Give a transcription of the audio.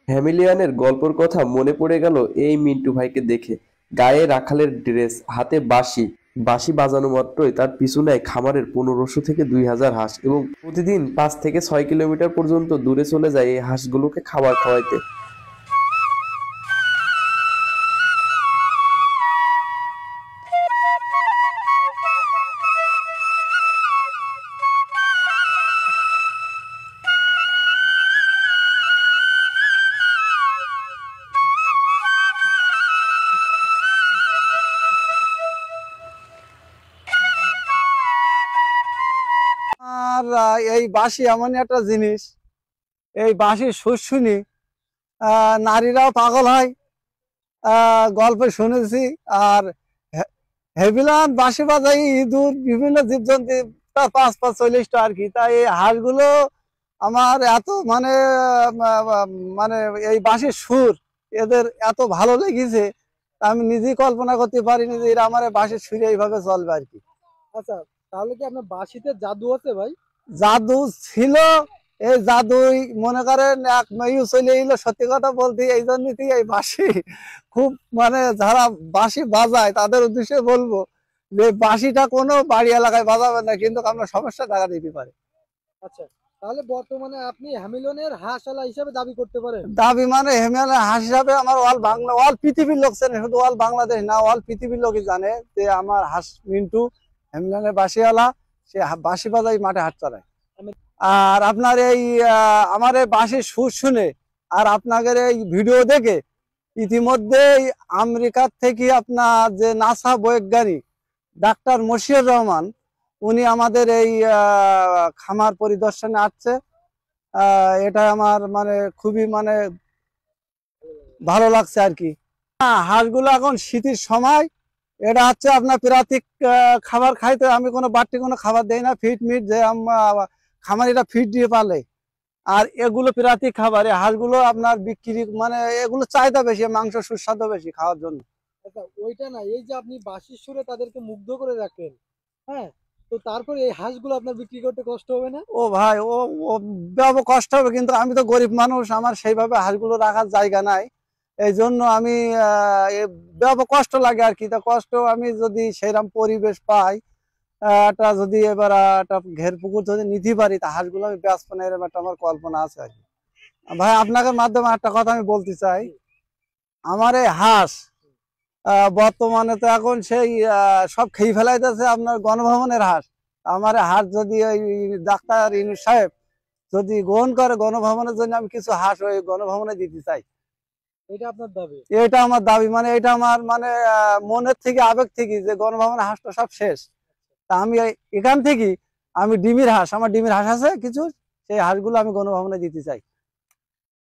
হ্যামিলিয়ানের গল্পের কথা মনে পড়ে গেল এই মিন্টু ভাইকে দেখে। গায়ে রাখালের ড্রেস, হাতে বাঁশি। বাঁশি বাজানো মাত্রই তার পিছু নেয় খামারের ১৫০০ থেকে ২,০০০ হাঁস এবং প্রতিদিন ৫ থেকে ৬ কিলোমিটার পর্যন্ত দূরে চলে যায় এই হাঁসগুলোকে খাবার খাওয়াইতে। আর এই বাঁশি এমন একটা জিনিস, এই বাঁশির সুর শুনি নারীরাও পাগল হয়, গল্পে শুনেছি। আর হেভিলান বাঁশি বাজাই ইঁদুর বিভিন্ন জীবজন্তু তার ৫-৫ ৪০টা আর কি। তাই এই হাঁসগুলো আমার এত মানে মানে এই বাঁশির সুর এদের এত ভালো লেগেছে, আমি নিজেই কল্পনা করতে পারিনি যে এরা আমার বাঁশির সুরে এইভাবে চলবে আর কি। আচ্ছা, তাহলে কি আপনার বাঁশিতে জাদু আছে ভাই? জাদু ছিল। এই জাদুই মনে করেন এক মেয়ে চলে এলো, সত্যি কথা বলতে এই জন্যই এই বাঁশি খুব মানে যারা বাঁশি বাজায় তাদের উদ্দেশ্যে বলবো যে বাঁশিটা কোনো বাড়ি এলাকায় বাজাবে না, কিন্তু আপনার সমস্যা দেখা দিতে পারে। আচ্ছা, তাহলে বর্তমানে আপনি হ্যামিলনের হাঁসওয়ালা হিসেবে দাবি করতে পারেন? দাবি মানে হেমিয়ালের হাঁস হিসাবে আমার অল বাংলা অল পৃথিবীর লোক জানে, শুধু অল বাংলাদেশ না, অল পৃথিবীর লোকই জানে যে আমার হাঁস মিন্টু হেমিয়ালের বাঁশিওয়ালা। সে বাঁশি বাজাই মাঠে হাট চড়ায়। আর আপনার এই আমার এই বাঁশির সুর শুনে আর আপনাদের এই ভিডিও দেখে ইতিমধ্যেই আমেরিকার থেকে আপনার যে নাসা বৈজ্ঞানিক ডাক্তার মশিউর রহমান উনি আমাদের এই খামার পরিদর্শনে আসছে। এটা আমার মানে খুবই মানে ভালো লাগছে আর কি। হাঁসগুলো এখন শীতের সময়, এটা হচ্ছে আপনার প্রাকৃতিক খাবার খাইতে, আমি কোনো বাড়তি কোনো খাবার দেই না। ফিট মিট যে খামারিরা ফিট দিয়ে পালে, আর এগুলো প্রাকৃতিক খাবার। এই হাঁসগুলো আপনার বিক্রি মানে এগুলো চাহিদা বেশি, মাংস সুস্বাদু বেশি খাওয়ার জন্য। আচ্ছা, ওইটা না, এই যে আপনি বাঁশির সুরে তাদেরকে মুগ্ধ করে রাখেন, হ্যাঁ, তো তারপরে এই হাঁসগুলো আপনার বিক্রি করতে কষ্ট হবে না? ও ভাই, ও ও বেশ কষ্ট হবে, কিন্তু আমি তো গরিব মানুষ, আমার সেইভাবে হাঁসগুলো রাখার জায়গা নাই। এই জন্য আমি বেশ কষ্ট লাগে আর কি। তা কষ্ট আমি যদি সেইরকম পরিবেশ পাই, একটা যদি এবার একটা ঘের পুকুর যদি নিতে পারি, তা হাঁসগুলো আমি ব্যস্ত না, এরকম একটা আমার কল্পনা আছে আর কি। ভাই আপনাদের মাধ্যমে একটা কথা আমি বলতে চাই। আমার এই হাঁস বর্তমানে তো এখন সেই সব খেয়ে ফেলাইতেছে আপনার গণভবনের হাঁস। আমার এই হাঁস যদি ওই ডাক্তার ইউনূস সাহেব যদি গ্রহণ করে, গণভবনের জন্য আমি কিছু হাঁস ওই গণভবনে দিতে চাই। এটা আপনার দাবি? এটা আমার দাবি, মানে এটা আমার মানে মনের থেকে আবেগ থেকে, যে গণভবনের হাঁসটা সব শেষ। তা আমি এখান থেকে আমি ডিমির হাঁস, আমার ডিমির হাঁস আছে কিছু, সেই হাঁসগুলো আমি গণভবনে দিতে চাই।